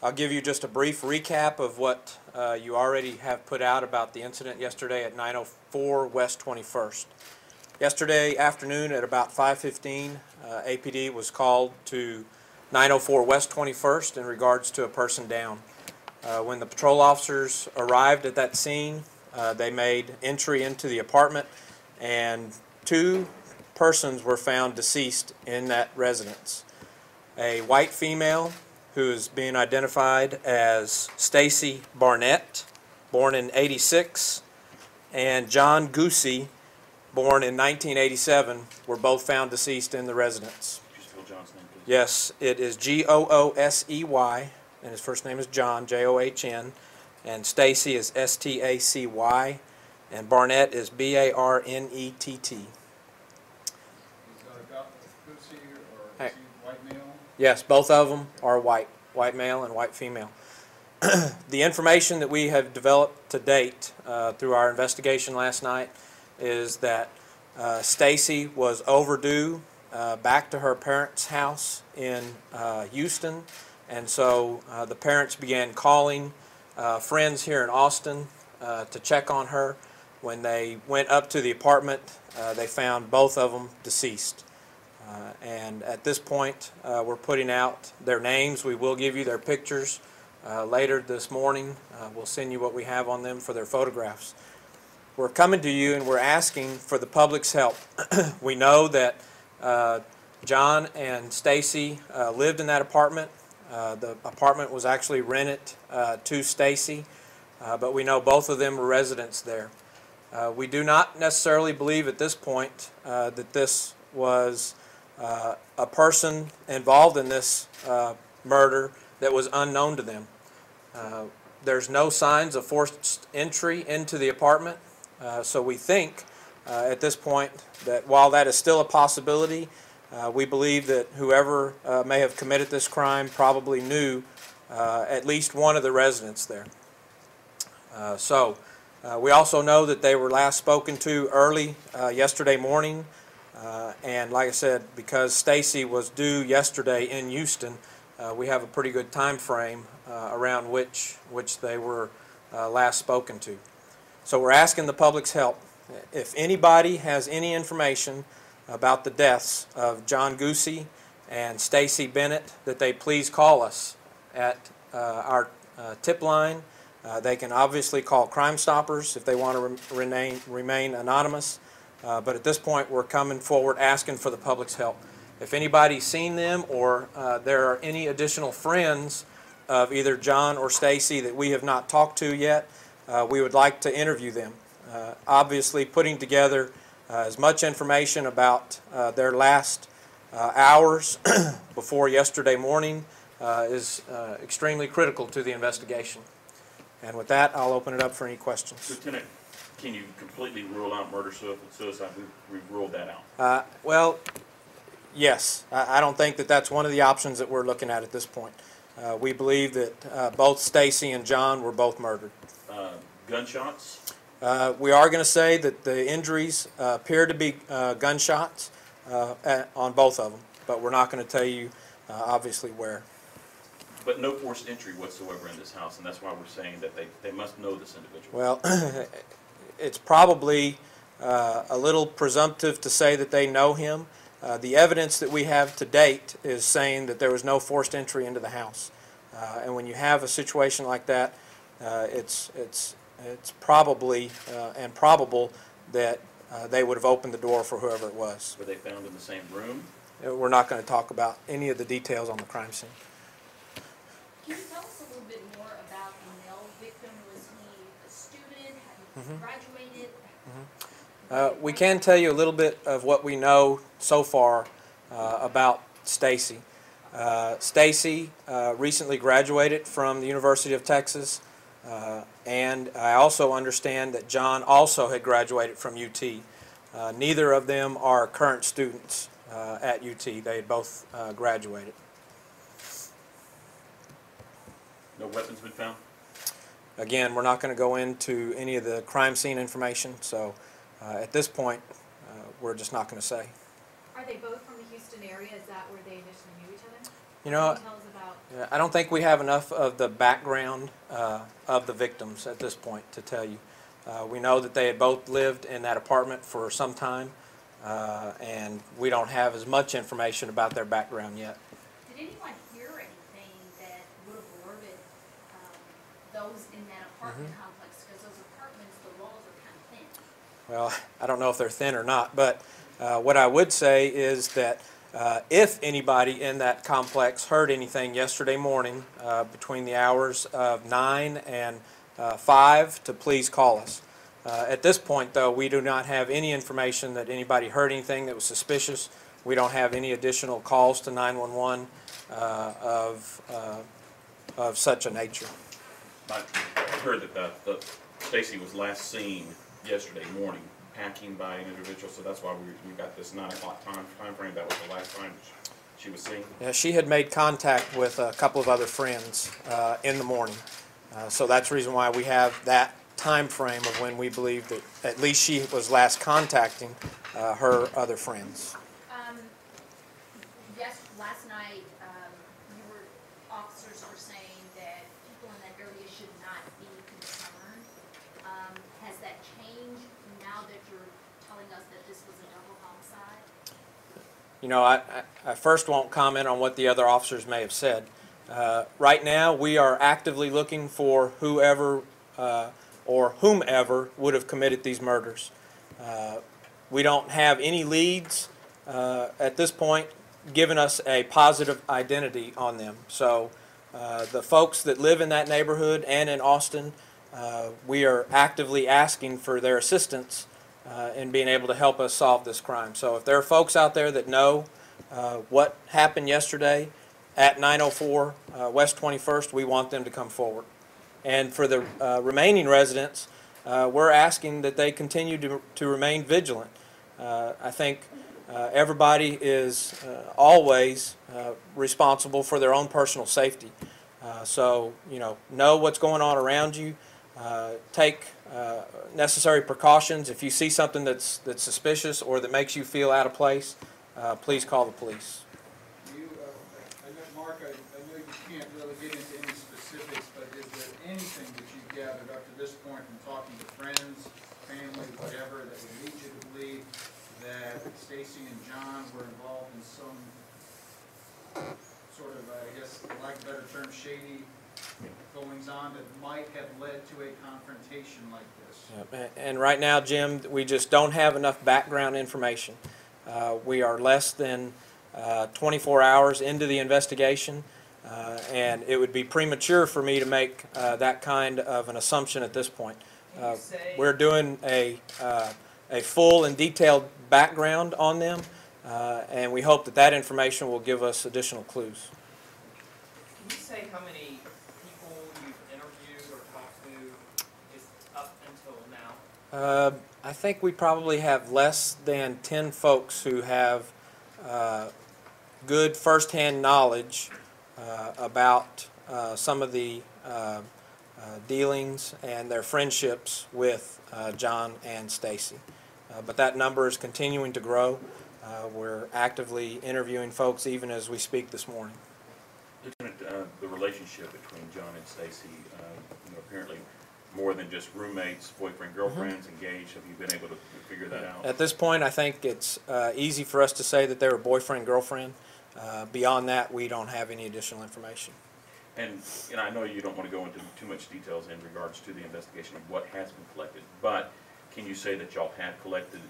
I'll give you just a brief recap of what you already have put out about the incident yesterday at 904 West 21st. Yesterday afternoon at about 5:15, APD was called to 904 West 21st in regards to a person down. When the patrol officers arrived at that scene, they made entry into the apartment, and 2 persons were found deceased in that residence. A white female who is being identified as Stacy Barnett, born in '86, and John Goosey, born in 1987, were both found deceased in the residence. Could you spell John's name, please? Yes, it is Goosey, and his first name is John, John, and Stacy is Stacy, and Barnett is Barnett. Hey. White male? Yes, both of them are white male and white female. The information that we have developed to date through our investigation last night is that Stacy was overdue back to her parents' house in Houston, and so the parents began calling friends here in Austin to check on her. When they went up to the apartment, they found both of them deceased. And at this point, we're putting out their names. We will give you their pictures later this morning. We'll send you what we have on them for their photographs. We're coming to you and we're asking for the public's help. We know that John and Stacy lived in that apartment. The apartment was actually rented to Stacy, but we know both of them were residents there. We do not necessarily believe at this point that this was a person involved in this murder that was unknown to them. There's no signs of forced entry into the apartment, so we think at this point that while that is still a possibility, we believe that whoever may have committed this crime probably knew at least one of the residents there. We also know that they were last spoken to early yesterday morning. And like I said, because Stacy was due yesterday in Houston, we have a pretty good time frame around which they were last spoken to. So we're asking the public's help. If anybody has any information about the deaths of John Goosey and Stacy Bennett, that they please call us at our tip line. They can obviously call Crime Stoppers if they want to remain anonymous. But at this point, we're coming forward asking for the public's help. If anybody's seen them or there are any additional friends of either John or Stacy that we have not talked to yet, we would like to interview them. Obviously, putting together as much information about their last hours before yesterday morning is extremely critical to the investigation. And with that, I'll open it up for any questions. Lieutenant, can you completely rule out murder-suicide? We've ruled that out. Well, yes. I don't think that that's one of the options that we're looking at this point. We believe that both Stacy and John were both murdered. Gunshots? We are going to say that the injuries appear to be gunshots on both of them, but we're not going to tell you obviously where. But no forced entry whatsoever in this house, and that's why we're saying that they must know this individual. Well, it's probably a little presumptive to say that they know him. The evidence that we have to date is saying that there was no forced entry into the house. And when you have a situation like that, it's probably and probable that they would have opened the door for whoever it was. Were they found in the same room? We're not going to talk about any of the details on the crime scene. Can you tell us a little bit more about the male victim? Was he a student? Had he graduated? We can tell you a little bit of what we know so far about Stacy. Stacy recently graduated from the University of Texas, and I also understand that John also had graduated from UT. Neither of them are current students at UT. They had both graduated. No weapons been found? Again, we're not going to go into any of the crime scene information, so at this point, we're just not going to say. Are they both from the Houston area? Is that where they initially knew each You know, Can you tell us about? yeah, I don't think we have enough of the background of the victims at this point to tell you. We know that they had both lived in that apartment for some time, and we don't have as much information about their background yet. Did anyone hear anything that would have alerted those in that apartment complex? Because those apartments, the walls are kind of thin. Well, I don't know if they're thin or not, but what I would say is that if anybody in that complex heard anything yesterday morning between the hours of 9 and 5, to please call us. At this point, though, we do not have any information that anybody heard anything that was suspicious. We don't have any additional calls to 911 of such a nature. I heard that Stacy was last seen yesterday morning packing by an individual, so that's why we got this 9 o'clock time frame. That was the last time she was seen. Yeah, she had made contact with a couple of other friends in the morning. So that's the reason why we have that time frame of when we believe that at least she was last contacting her other friends. Yes, last night, officers were saying that people in that area should not be concerned. Has that changed now that you're telling us that this was a double homicide? You know, I first won't comment on what the other officers may have said. Right now, we are actively looking for whoever or whomever would have committed these murders. We don't have any leads at this point giving us a positive identity on them. So the folks that live in that neighborhood and in Austin, we are actively asking for their assistance in being able to help us solve this crime. So if there are folks out there that know what happened yesterday at 904 West 21st, we want them to come forward. And for the remaining residents, we're asking that they continue to remain vigilant. I think everybody is always responsible for their own personal safety. So, you know what's going on around you. Take necessary precautions. If you see something that's suspicious or that makes you feel out of place, please call the police. Mark, I know you can't really get into any specifics, but is there anything that you've gathered up to this point from talking to friends, family, whatever, that would lead you to believe that Stacy and John were involved in some sort of, I guess, for lack of a better term, shady goings on that might have led to a confrontation like this? Yep. And right now, Jim, we just don't have enough background information. We are less than 24 hours into the investigation, and it would be premature for me to make that kind of an assumption at this point. We're doing a full and detailed background on them, and we hope that that information will give us additional clues. Can you say how many people you've interviewed or talked to just up until now? I think we probably have less than 10 folks who have good firsthand knowledge about some of the dealings and their friendships with John and Stacy. But that number is continuing to grow. We're actively interviewing folks even as we speak this morning. Lieutenant, the relationship between John and Stacy, apparently more than just roommates, boyfriend, girlfriends, engaged. Have you been able to figure that out? At this point, I think it's easy for us to say that they were boyfriend, girlfriend. Beyond that, we don't have any additional information. And I know you don't want to go into too much details in regards to the investigation of what has been collected, but can you say that y'all have collected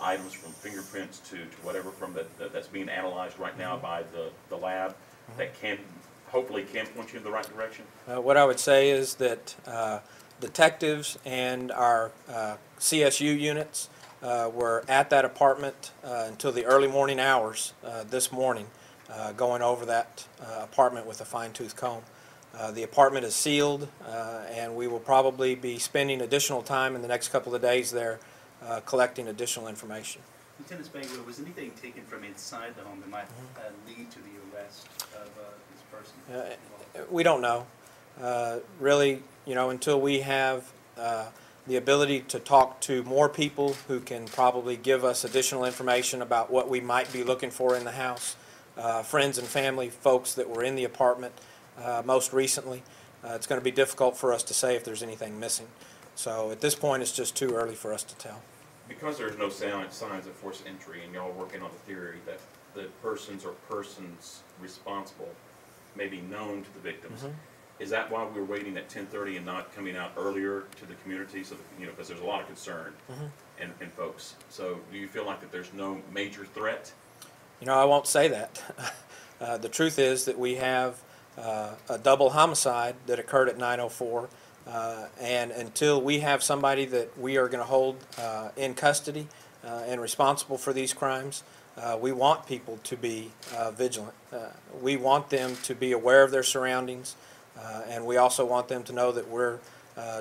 items from fingerprints to whatever from that's being analyzed right now by the lab that hopefully can point you in the right direction? What I would say is that detectives and our CSU units were at that apartment until the early morning hours this morning, going over that apartment with a fine-tooth comb. The apartment is sealed, and we will probably be spending additional time in the next couple of days there collecting additional information. Lieutenant Spangler, was anything taken from inside the home that might lead to the arrest of this person? We don't know. Really, until we have the ability to talk to more people who can probably give us additional information about what we might be looking for in the house, friends and family, folks that were in the apartment most recently. It's going to be difficult for us to say if there's anything missing. So at this point, it's just too early for us to tell. Because there's no signs of forced entry, and y'all are working on the theory that the persons responsible may be known to the victims. Mm-hmm. Is that why we're waiting at 10:30 and not coming out earlier to the community? So that, because there's a lot of concern in folks. So do you feel like that there's no major threat? I won't say that. The truth is that we have a double homicide that occurred at 9:04, and until we have somebody that we are going to hold in custody and responsible for these crimes, we want people to be vigilant. We want them to be aware of their surroundings, and we also want them to know that we're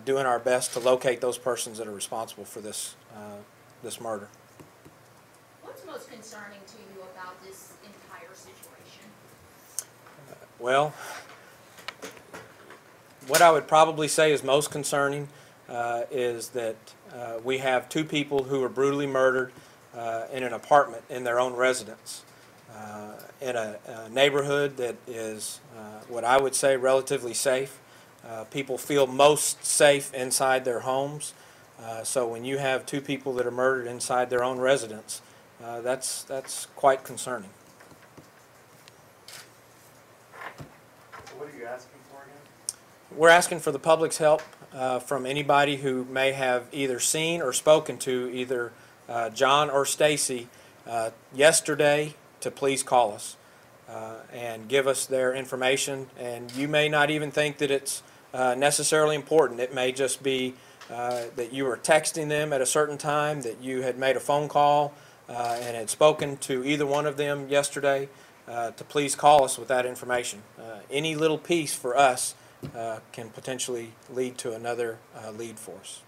doing our best to locate those persons that are responsible for this murder. What's most concerning to you about this entire situation? Well, what I would probably say is most concerning is that we have two people who were brutally murdered in an apartment in their own residence, in a neighborhood that is what I would say relatively safe. People feel most safe inside their homes. So when you have two people that are murdered inside their own residence, that's quite concerning. What are you asking for again? We're asking for the public's help from anybody who may have either seen or spoken to either John or Stacy yesterday to please call us and give us their information. And you may not even think that it's necessarily important. It may just be that you were texting them at a certain time, that you had made a phone call and had spoken to either one of them yesterday, to please call us with that information. Any little piece for us can potentially lead to another lead for us.